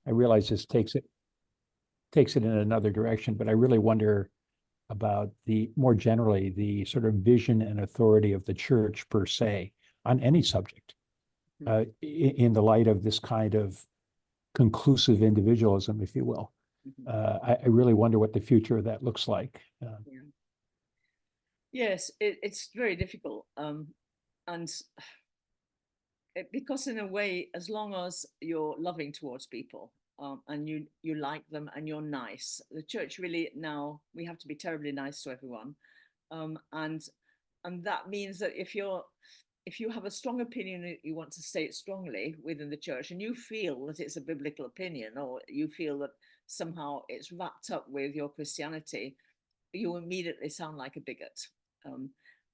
I realize this takes it in another direction, but I really wonder about the more generally the sort of vision and authority of the church per se on any subject, in the light of this kind of conclusive individualism, if you will. I really wonder what the future of that looks like. Yeah. Yes, it's very difficult. And because in a way, as long as you're loving towards people, and you like them and you're nice, the church really now we have to be terribly nice to everyone, um, and and that means that if you have a strong opinion that you want to state strongly within the church and you feel that it's a biblical opinion or you feel that somehow it's wrapped up with your Christianity, you immediately sound like a bigot. Um,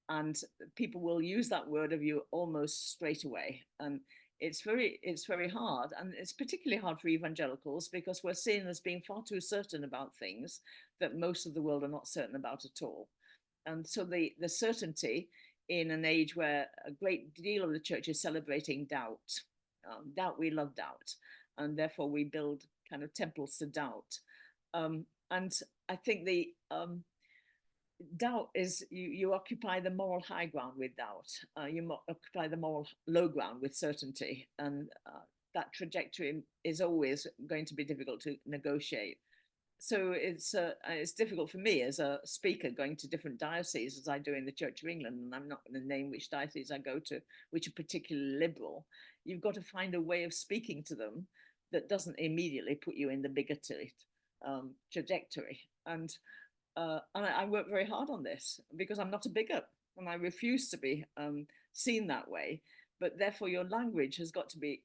and people will use that word of you almost straight away. And it's very hard. And it's particularly hard for evangelicals because we're seen as being far too certain about things that most of the world are not certain about at all. And so the certainty in an age where a great deal of the church is celebrating doubt, doubt, we love doubt, and therefore we build kind of temples to doubt. And I think the doubt is you occupy the moral high ground with doubt. You occupy the moral low ground with certainty, and that trajectory is always going to be difficult to negotiate. So it's difficult for me as a speaker going to different dioceses as I do in the Church of England, and I'm not going to name which diocese I go to, which are particularly liberal. You've got to find a way of speaking to them that doesn't immediately put you in the bigoted trajectory. And I work very hard on this because I'm not a bigot and I refuse to be seen that way. But therefore, your language has got to be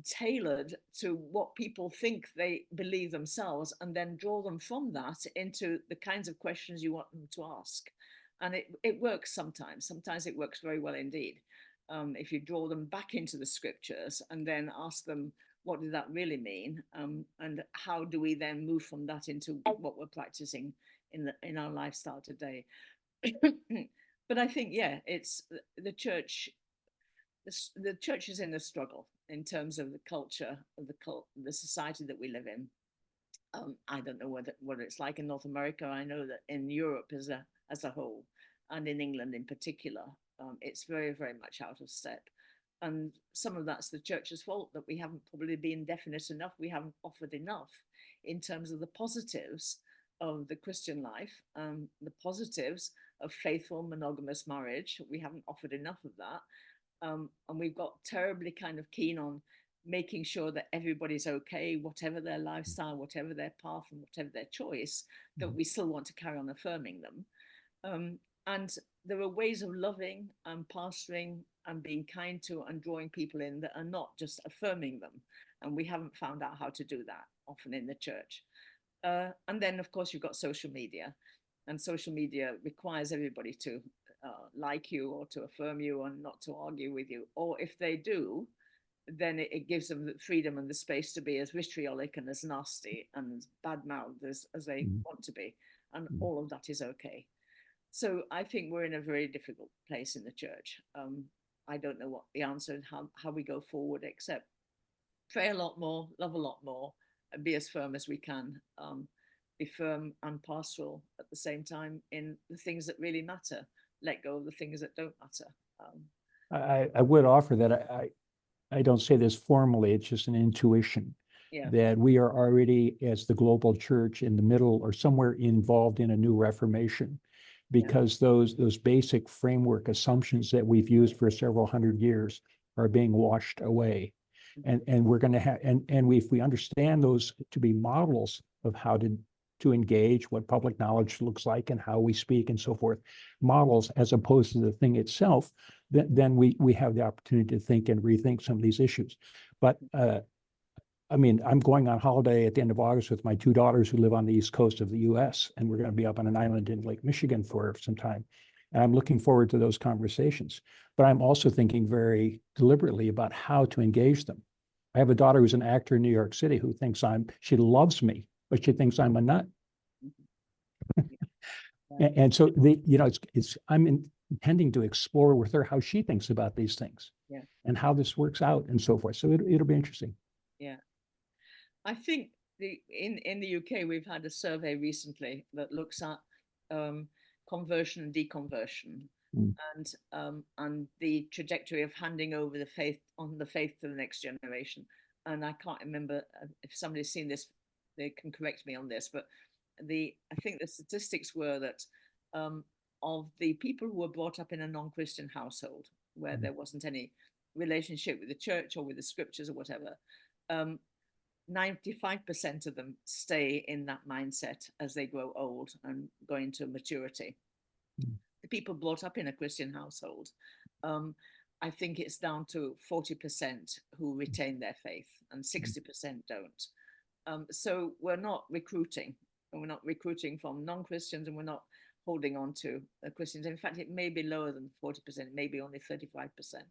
tailored to what people think they believe themselves, and then draw them from that into the kinds of questions you want them to ask. And it works sometimes. Sometimes it works very well indeed. If you draw them back into the scriptures and then ask them, what did that really mean? And how do we then move from that into what we're practicing in our lifestyle today? But I think, yeah, it's the church. The church is in a struggle in terms of the culture of the society that we live in. I don't know what it's like in North America. I know that in Europe as a whole, and in England in particular, it's very, very much out of step. And some of that's the church's fault that we haven't probably been definite enough. We haven't offered enough in terms of the positives of the Christian life, the positives of faithful monogamous marriage. We haven't offered enough of that. And we've got terribly kind of keen on making sure that everybody's okay, whatever their lifestyle, whatever their path, and whatever their choice, that we still want to carry on affirming them. And there are ways of loving and pastoring and being kind to and drawing people in that are not just affirming them. And we haven't found out how to do that often in the church. And then, of course, you've got social media. And social media requires everybody to like you or to affirm you and not to argue with you. Or if they do, then it gives them the freedom and the space to be as vitriolic and as nasty and as bad-mouthed as they want to be. And all of that is okay. So I think we're in a very difficult place in the church. I don't know what the answer is, how we go forward, except pray a lot more, love a lot more, and be as firm as we can. Be firm and pastoral at the same time in the things that really matter. Let go of the things that don't matter. I would offer that I don't say this formally, it's just an intuition. Yeah. That we are already, as the global church, in the middle or somewhere involved in a new reformation, because those basic framework assumptions that we've used for several hundred years are being washed away. And we're going to have, and if we understand those to be models of how to engage, what public knowledge looks like and how we speak and so forth, models as opposed to the thing itself, then we have the opportunity to think and rethink some of these issues. But I mean, I'm going on holiday at the end of August with my two daughters who live on the East Coast of the US, and we're going to be up on an island in Lake Michigan for some time. And I'm looking forward to those conversations. But I'm also thinking very deliberately about how to engage them. I have a daughter who's an actor in New York City who thinks she loves me, but she thinks I'm a nut. And so I'm intending to explore with her how she thinks about these things, and how this works out and so forth. So it'll be interesting. Yeah. I think in the UK we've had a survey recently that looks at conversion and deconversion, Mm. and the trajectory of handing over the faith to the next generation. And I can't remember if somebody's seen this, they can correct me on this, but I think the statistics were that of the people who were brought up in a non-Christian household where there wasn't any relationship with the church or with the scriptures or whatever, 95% of them stay in that mindset as they grow old and go into maturity. The people brought up in a Christian household, I think it's down to 40% who retain their faith and 60% don't. So we're not recruiting, and we're not recruiting from non-Christians, and we're not holding on to Christians. In fact, it may be lower than 40%, maybe only 35%,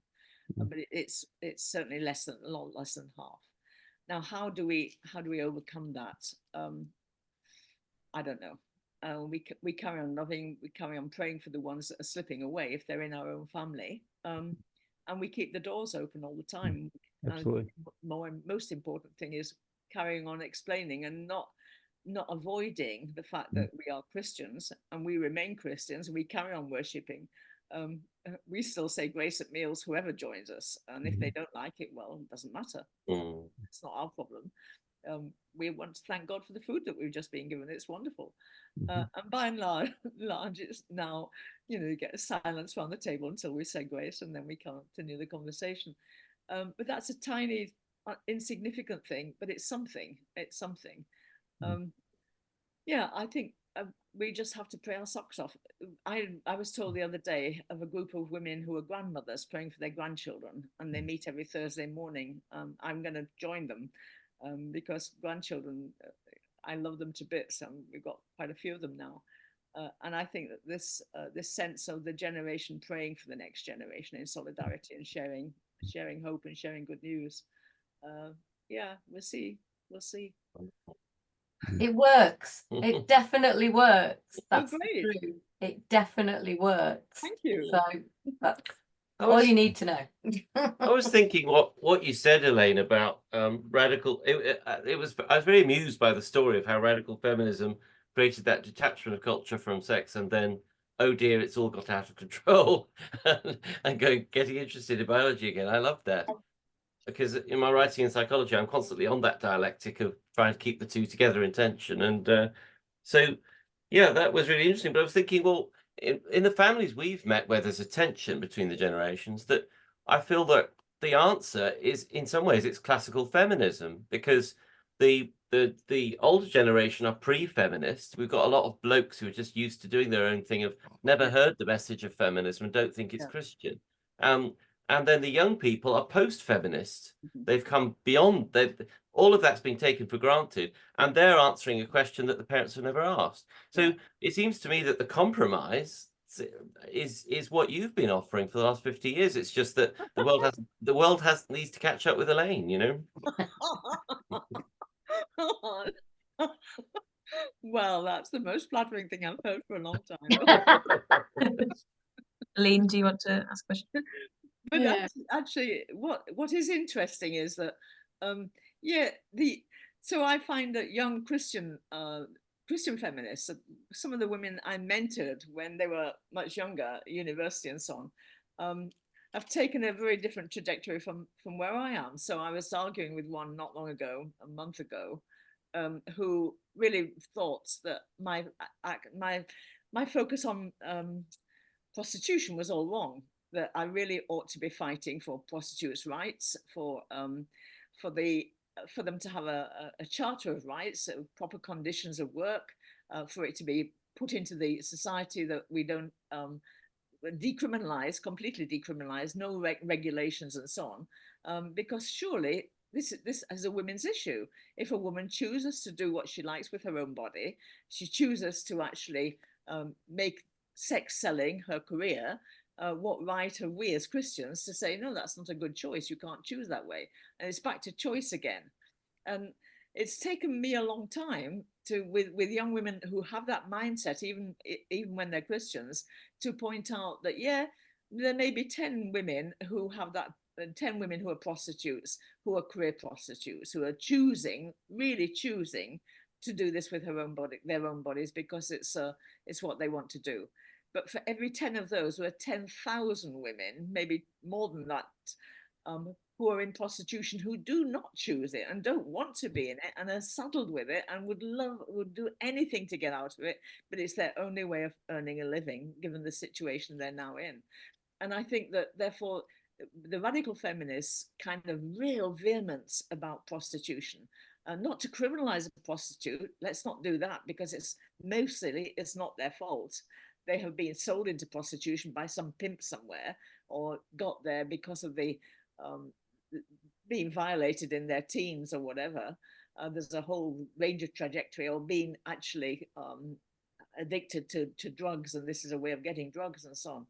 but it's certainly a lot less than half. Now, how do we overcome that? I don't know. We carry on loving, we carry on praying for the ones that are slipping away if they're in our own family, and we keep the doors open all the time. Absolutely. Most important thing is carrying on explaining and not avoiding the fact that we are Christians and we remain Christians and we carry on worshipping. We still say grace at meals, whoever joins us, and if they don't like it, well, it doesn't matter. It's not our problem. We want to thank God for the food that we've just been given. It's wonderful. And by and large, it's now, you get a silence around the table until we say grace, and then we continue the conversation. But that's a tiny, insignificant thing, but it's something. It's something. Yeah, I think we just have to pray our socks off. I was told the other day of a group of women who are grandmothers praying for their grandchildren, and they meet every Thursday morning. I'm going to join them because grandchildren, I love them to bits, and we've got quite a few of them now. And I think that this sense of the generation praying for the next generation in solidarity and sharing hope and sharing good news. Yeah, we'll see. It works. It definitely works. That's great. the truth. It definitely works. Thank you. So that's all you need to know. I was thinking what you said, Elaine, about radical. I was very amused by the story of how radical feminism created that detachment of culture from sex, and then, oh dear, it's all got out of control, and getting interested in biology again. I love that, because in my writing in psychology, I'm constantly on that dialectic of trying to keep the two together in tension. And so, yeah, that was really interesting. But I was thinking, well, in the families we've met where there's a tension between the generations, that I feel that the answer is, in some ways, it's classical feminism, because the older generation are pre-feminist. We've got a lot of blokes who are just used to doing their own thing, have never heard the message of feminism and don't think it's Christian. And then the young people are post-feminist. They've come beyond, all of that's been taken for granted, and they're answering a question that the parents have never asked. So it seems to me that the compromise is what you've been offering for the last 50 years. It's just that the world needs to catch up with Elaine, Well, that's the most flattering thing I've heard for a long time. Elaine, do you want to ask a question? But actually, what is interesting is that, so I find that young Christian feminists, some of the women I mentored when they were much younger, university and so on, have taken a very different trajectory from where I am. So I was arguing with one not long ago, a month ago, who really thought that my focus on prostitution was all wrong, that I really ought to be fighting for prostitutes' rights, for them to have a charter of rights, proper conditions of work, for it to be put into the society, that we don't completely decriminalize, no regulations and so on, because surely this is a women's issue. If a woman chooses to do what she likes with her own body, she chooses to actually make sex selling her career, what right are we as Christians to say, no, that's not a good choice, you can't choose that way? And it's back to choice again. And it's taken me a long time with young women who have that mindset, even when they're Christians, to point out that, yeah, there may be 10 women who have that 10 women who are prostitutes, who are career prostitutes, who are really choosing to do this with their own bodies, because it's what they want to do. But for every 10 of those, there are 10,000 women, maybe more than that, who are in prostitution, who do not choose it and don't want to be in it, and are saddled with it and would do anything to get out of it, but it's their only way of earning a living given the situation they're now in. And I think that therefore the radical feminists kind of real vehemence about prostitution, not to criminalize a prostitute, let's not do that, because it's not their fault. They have been sold into prostitution by some pimp somewhere, or got there because of the being violated in their teens or whatever. There's a whole range of trajectory, or being actually addicted to drugs, and this is a way of getting drugs and so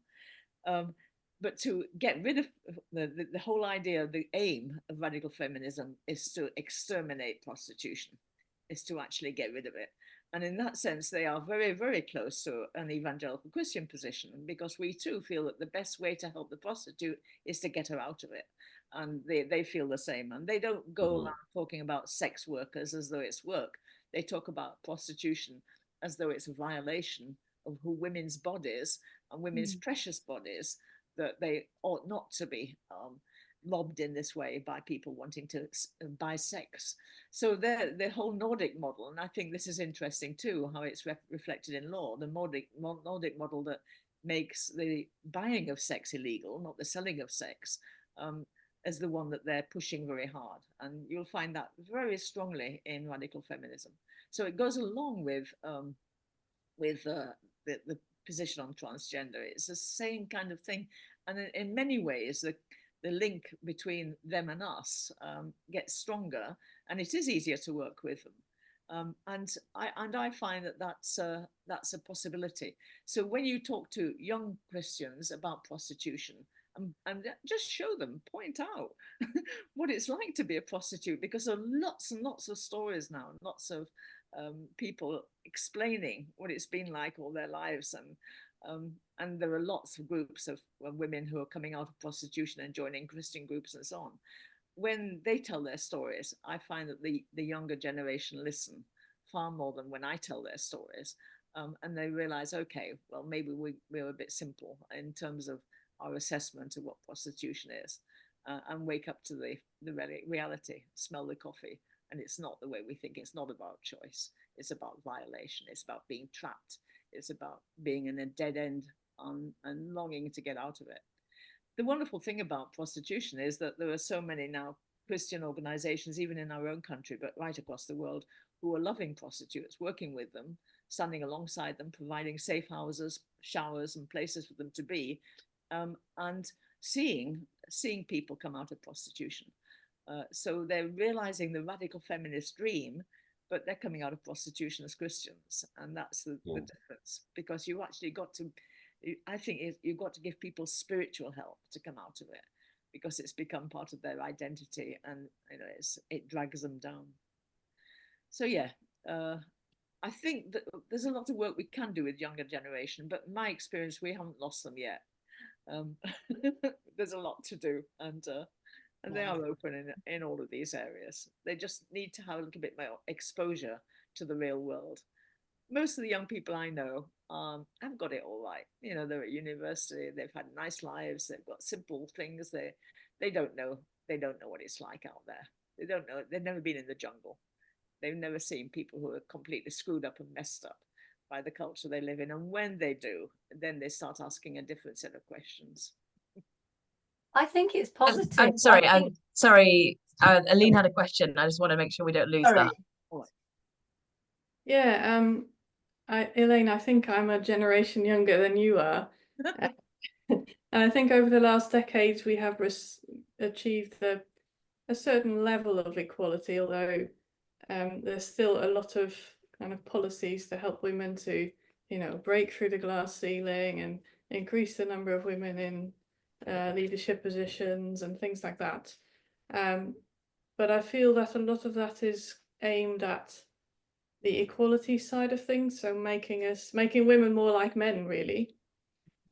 on. But to get rid of the whole idea, the aim of radical feminism is to exterminate prostitution, is to actually get rid of it. And in that sense, they are very, very close to an evangelical Christian position, because we too feel that the best way to help the prostitute is to get her out of it. And they feel the same. And they don't go around talking about sex workers as though it's work. They talk about prostitution as though it's a violation of women's bodies and women's precious bodies, that they ought not to be lobbed in this way by people wanting to buy sex. So the whole Nordic model, and I think this is interesting too, how it's reflected in law, the Nordic model that makes the buying of sex illegal, not the selling of sex, as the one that they're pushing very hard. And you'll find that very strongly in radical feminism. So it goes along with the position on transgender. It's the same kind of thing. And in many ways, the link between them and us gets stronger, and it is easier to work with them. And I find that that's a possibility. So when you talk to young Christians about prostitution, and just show them, point out what it's like to be a prostitute, because there are lots and lots of stories now, lots of people explaining what it's been like all their lives, and there are lots of groups of women who are coming out of prostitution and joining Christian groups and so on. When they tell their stories, I find that the younger generation listen far more than when I tell their stories, and they realize, okay, well, maybe we're a bit simple in terms of our assessment of what prostitution is, and wake up to the reality, smell the coffee, and it's not the way we think. It's not about choice. It's about violation. It's about being trapped. It's about being in a dead end and longing to get out of it. The wonderful thing about prostitution is that there are so many now Christian organizations, even in our own country, but right across the world, who are loving prostitutes, working with them, standing alongside them, providing safe houses, showers, and places for them to be, and seeing people come out of prostitution. So they're realizing the radical feminist dream, but they're coming out of prostitution as Christians. And that's the difference, because you actually got to, I think you've got to give people spiritual help to come out of it, because it's become part of their identity, and it drags them down. So yeah, I think that there's a lot of work we can do with younger generation, but in my experience, we haven't lost them yet. There's a lot to do, and they are open in all of these areas. They just need to have a little bit more exposure to the real world. Most of the young people I know have got it all right. They're at university, they've had nice lives, they've got simple things. They don't know what it's like out there. They don't know. They've never been in the jungle. They've never seen people who are completely screwed up and messed up by the culture they live in. And when they do, then they start asking a different set of questions. I think it's positive. I'm sorry, Elaine had a question. I just want to make sure we don't lose that. Yeah, Elaine, I think I'm a generation younger than you are. And I think over the last decades, we have achieved a certain level of equality, although there's still a lot of kind of policies to help women to, break through the glass ceiling and increase the number of women in leadership positions and things like that. But I feel that a lot of that is aimed at the equality side of things, so making women more like men, really.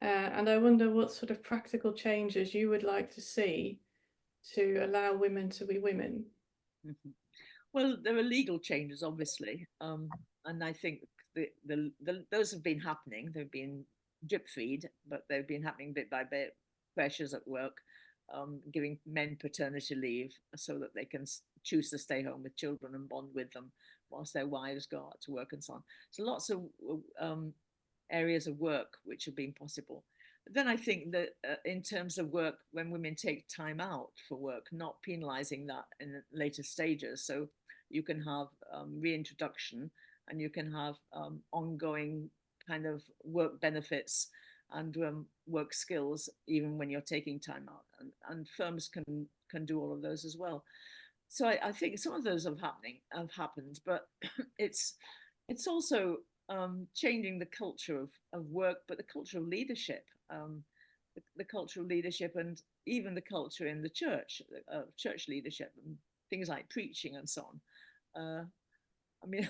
And I wonder what sort of practical changes you would like to see to allow women to be women? Mhm. Well, there are legal changes, obviously, and I think those have been happening. They've been drip feed, but they've been happening bit by bit. Pressures at work, giving men paternity leave so that they can choose to stay home with children and bond with them whilst their wives go out to work and so on. So lots of areas of work which have been possible. But then I think that in terms of work, when women take time out for work, not penalizing that in the later stages. So you can have reintroduction, and you can have ongoing kind of work benefits and work skills even when you're taking time out, and firms can do all of those as well. So I think some of those have happened, but it's also changing the culture of work, but the culture of leadership, the culture of leadership, and even the culture in the church, church leadership, and things like preaching and so on. I mean,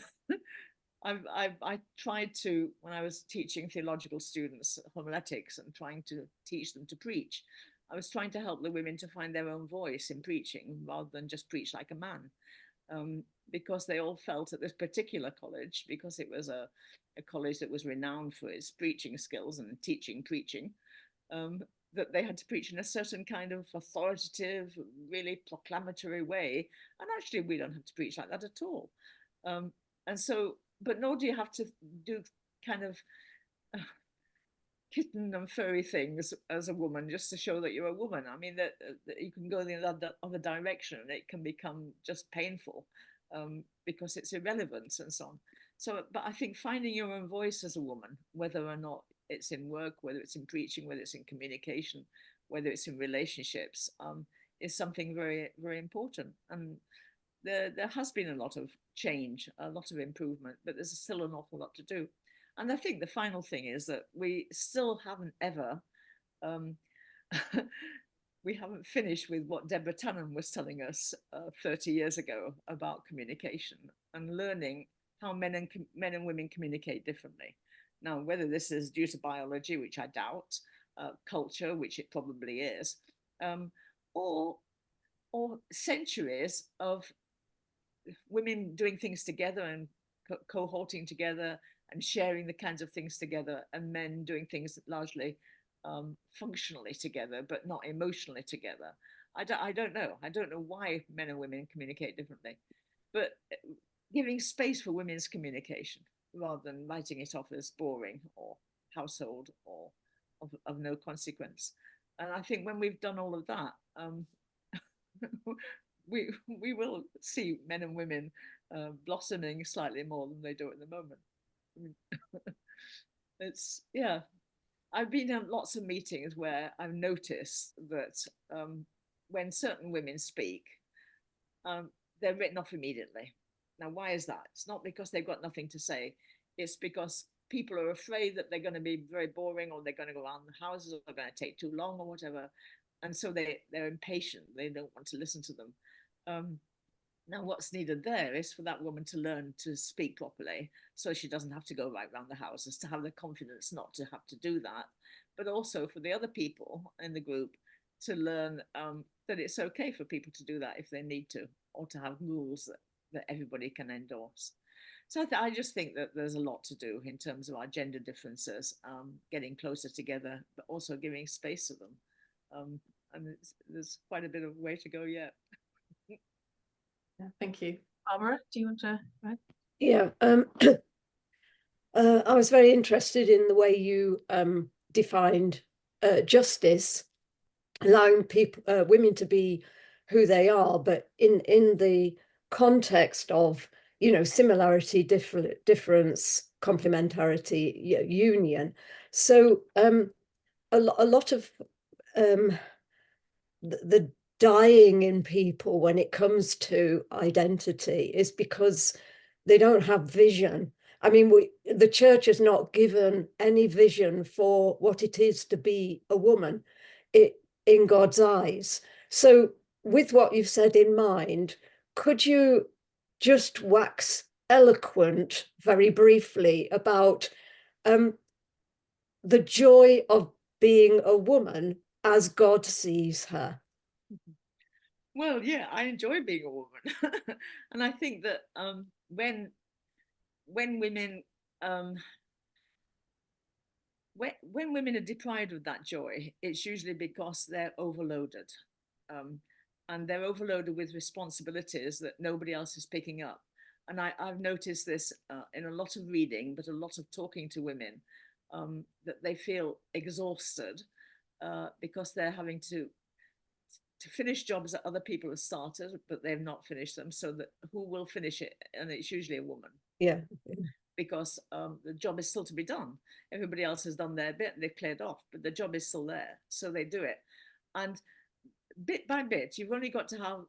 I tried to, when I was teaching theological students homiletics and trying to teach them to preach, I was trying to help the women to find their own voice in preaching rather than just preach like a man. Because they all felt at this particular college, because it was a college that was renowned for its preaching skills and teaching preaching, that they had to preach in a certain kind of authoritative, really proclamatory way. And actually, we don't have to preach like that at all. And so, but nor do you have to do kind of kitten and furry things as a woman just to show that you're a woman. I mean, that you can go the other direction and it can become just painful because it's irrelevant and so on. So, but I think finding your own voice as a woman, whether or not it's in work, whether it's in preaching, whether it's in communication, whether it's in relationships, is something very, very important. And there has been a lot of change, a lot of improvement, but there's still an awful lot to do. And I think the final thing is that we still haven't ever, we haven't finished with what Deborah Tannen was telling us 30 years ago about communication and learning how men and women communicate differently. Now, whether this is due to biology, which I doubt, culture, which it probably is, or centuries of women doing things together and cohorting together and sharing the kinds of things together, and men doing things largely functionally together, but not emotionally together. I don't know. I don't know why men and women communicate differently, but giving space for women's communication rather than writing it off as boring or household or of no consequence. And I think when we've done all of that, we will see men and women blossoming slightly more than they do at the moment. I mean, it's, yeah, I've been in lots of meetings where I've noticed that when certain women speak, they're written off immediately. Now, why is that? It's not because they've got nothing to say. It's because people are afraid that they're going to be very boring, or they're going to go around the houses, or they're going to take too long, or whatever. And so they're impatient. They don't want to listen to them. Now, what's needed there is for that woman to learn to speak properly, so she doesn't have to go right around the houses, to have the confidence not to have to do that, but also for the other people in the group to learn that it's okay for people to do that if they need to, or to have rules that everybody can endorse. So I just think that there's a lot to do in terms of our gender differences, getting closer together, but also giving space to them. And there's quite a bit of way to go yet. Yeah, thank you. Barbara, do you want to? Yeah, I was very interested in the way you defined justice, allowing people, women to be who they are, but in the context of, you know, similarity, difference, complementarity, union. So a lot of the dying in people when it comes to identity is because they don't have vision. I mean, the church has not given any vision for what it is to be a woman in God's eyes. So with what you've said in mind, could you just wax eloquent very briefly about the joy of being a woman as God sees her? Well, yeah, I enjoy being a woman. And I think that when women when women are deprived of that joy, it's usually because they're overloaded. And they're overloaded with responsibilities that nobody else is picking up. And I've noticed this in a lot of reading, but a lot of talking to women, that they feel exhausted because they're having to finish jobs that other people have started, but they've not finished them. So that who will finish it? And it's usually a woman, Yeah. because the job is still to be done. Everybody else has done their bit, they've cleared off, but the job is still there. So they do it. And bit by bit, you've only got to have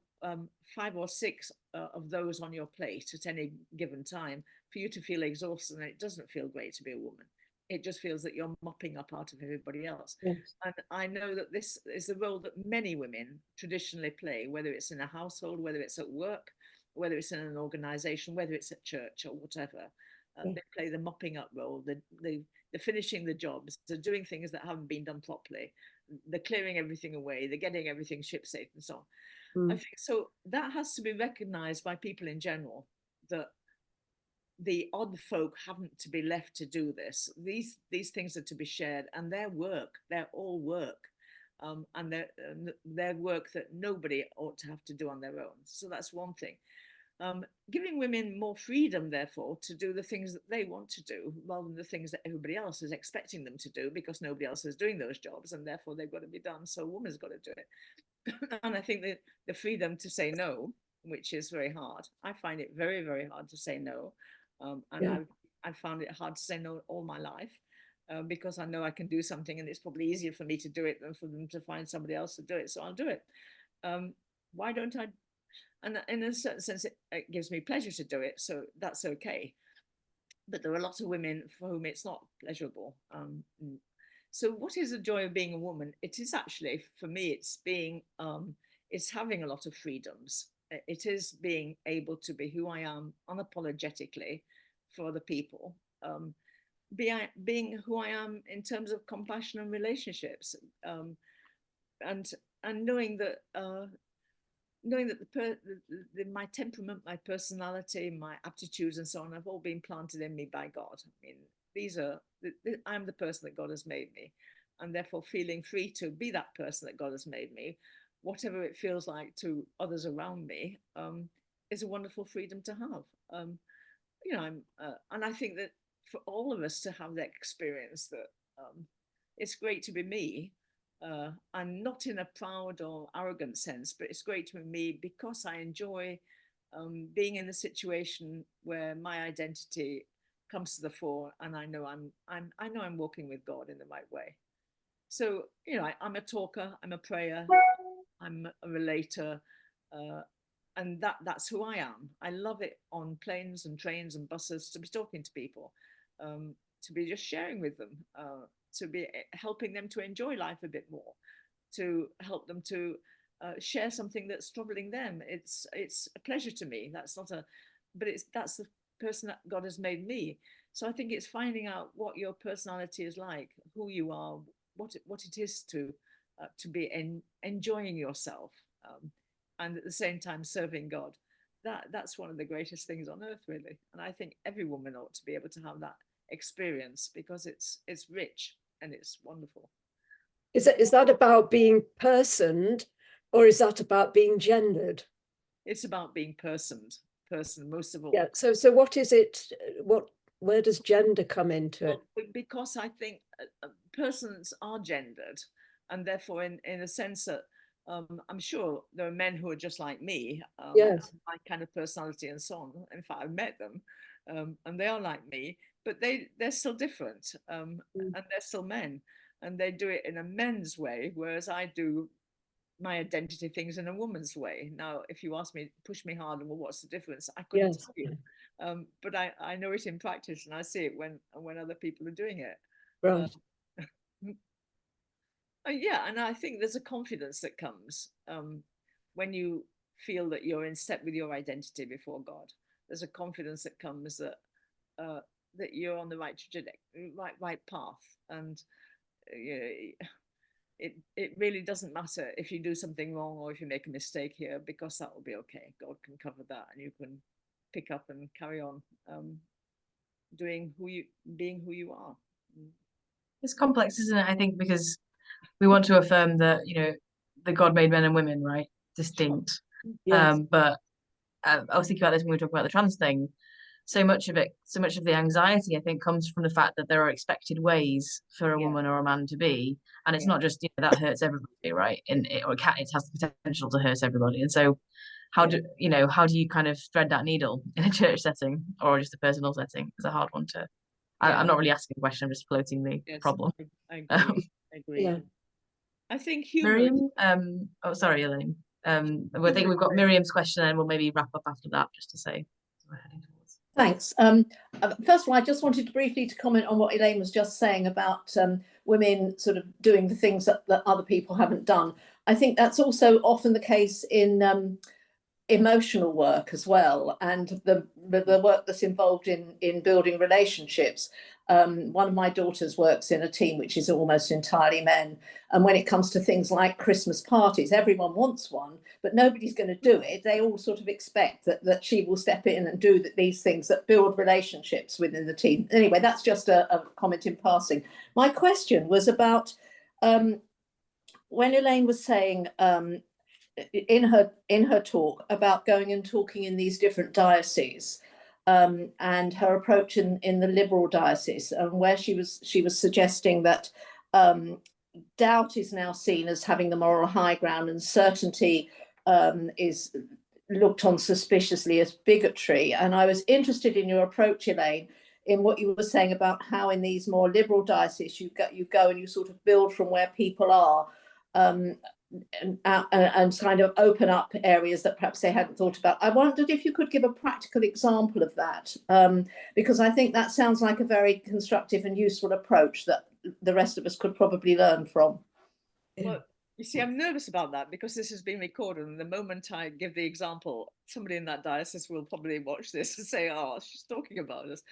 5 or 6 of those on your plate at any given time for you to feel exhausted. And it doesn't feel great to be a woman. It just feels that you're mopping up out of everybody else. Yes. And I know that this is the role that many women traditionally play, whether it's in a household, whether it's at work, whether it's in an organization, whether it's at church or whatever. Yeah. They play the mopping up role, the finishing the jobs, the doing things that haven't been done properly, the clearing everything away, the getting everything shipsafe and so on. I think so that has to be recognized by people in general, that the odd folk haven't to be left to do this. These things are to be shared, and they're work. They're all work, and they're work that nobody ought to have to do on their own. So that's one thing. Giving women more freedom, therefore, to do the things that they want to do, rather than the things that everybody else is expecting them to do, because nobody else is doing those jobs, and therefore they've got to be done. So a woman's got to do it. And I think that the freedom to say no, which is very hard. I find it very, very hard to say no. And Yeah. I've found it hard to say no all my life, because I know I can do something, and it's probably easier for me to do it than for them to find somebody else to do it. So I'll do it. Why don't I? And in a certain sense, it gives me pleasure to do it. So that's okay. But there are a lot of women for whom it's not pleasurable. So what is the joy of being a woman? It is actually, for me, it's having a lot of freedoms. It is being able to be who I am unapologetically for other people. Being who I am in terms of compassion and relationships, and knowing that my temperament, my personality, my aptitudes, and so on have all been planted in me by God. I mean, I'm the person that God has made me, and therefore feeling free to be that person that God has made me, whatever it feels like to others around me, is a wonderful freedom to have. And I think that for all of us to have that experience, that it's great to be me. And not in a proud or arrogant sense, but it's great to be me because I enjoy being in the situation where my identity comes to the fore, and I know I'm walking with God in the right way. So I'm a talker, I'm a prayer, I'm a relator, and that's who I am. I love it on planes and trains and buses to be talking to people, to be just sharing with them. To be helping them to enjoy life a bit more, to help them to share something that's troubling them. It's a pleasure to me. That's the person that God has made me. So I think it's finding out what your personality is like, who you are, what it is to be enjoying yourself, and at the same time serving God. That's one of the greatest things on earth, really. And I think every woman ought to be able to have that experience, because it's rich and it's wonderful. Is that about being personed, or is that about being gendered? It's about being person most of all. Yeah. So what is it? Where does gender come into it? Well, because I think persons are gendered, and therefore in a sense that I'm sure there are men who are just like me, Yes. my kind of personality and so on. In fact, I've met them, and they are like me, but they're still different, and they're still men, and they do it in a men's way, whereas I do my identity things in a woman's way. Now, if you ask me, push me hard, well, what's the difference? I couldn't Yes. tell you, but I know it in practice, and I see it when other people are doing it. Right. Yeah, and I think there's a confidence that comes when you feel that you're in step with your identity before God. There's a confidence that comes that that you're on the right trajectory, right path, and it really doesn't matter if you do something wrong or if you make a mistake here, because that will be okay. God can cover that, and you can pick up and carry on being who you are. It's complex, isn't it? I think because we want to affirm that, you know, that God made men and women, right? Distinct. Yes. But I was thinking about this when we were talking about the trans thing. So much of the anxiety, I think, comes from the fact that there are expected ways for a Yeah. woman or a man to be, and it's Yeah. not just, you know, that hurts everybody, right? And it has the potential to hurt everybody. And so, how do you kind of thread that needle in a church setting or just a personal setting? It's a hard one to. I'm not really asking a question. I'm just floating the Yes, problem. I agree. I agree. Yeah. I think humor. Miriam, oh, sorry, Elaine. I think we've got Miriam's question, and we'll maybe wrap up after that, just to say. We're heading towards. Thanks. First of all, I just wanted to briefly comment on what Elaine was just saying about women sort of doing the things that other people haven't done. I think that's also often the case in emotional work as well, and the work that's involved in building relationships. One of my daughters works in a team which is almost entirely men, and when it comes to things like Christmas parties, everyone wants one, but nobody's going to do it. They all sort of expect that she will step in and do these things that build relationships within the team. Anyway, that's just a comment in passing. My question was about when Elaine was saying in her talk about going and talking in these different dioceses, and her approach in the liberal diocese, and where she was suggesting that doubt is now seen as having the moral high ground, and certainty is looked on suspiciously as bigotry. And I was interested in your approach, Elaine, in what you were saying about how in these more liberal dioceses you go and you sort of build from where people are. And kind of open up areas that perhaps they hadn't thought about. I wondered if you could give a practical example of that, because I think that sounds like a very constructive and useful approach that the rest of us could probably learn from. Well, you see, I'm nervous about that because this has been recorded, and the moment I give the example, somebody in that diocese will probably watch this and say, "Oh, she's talking about us."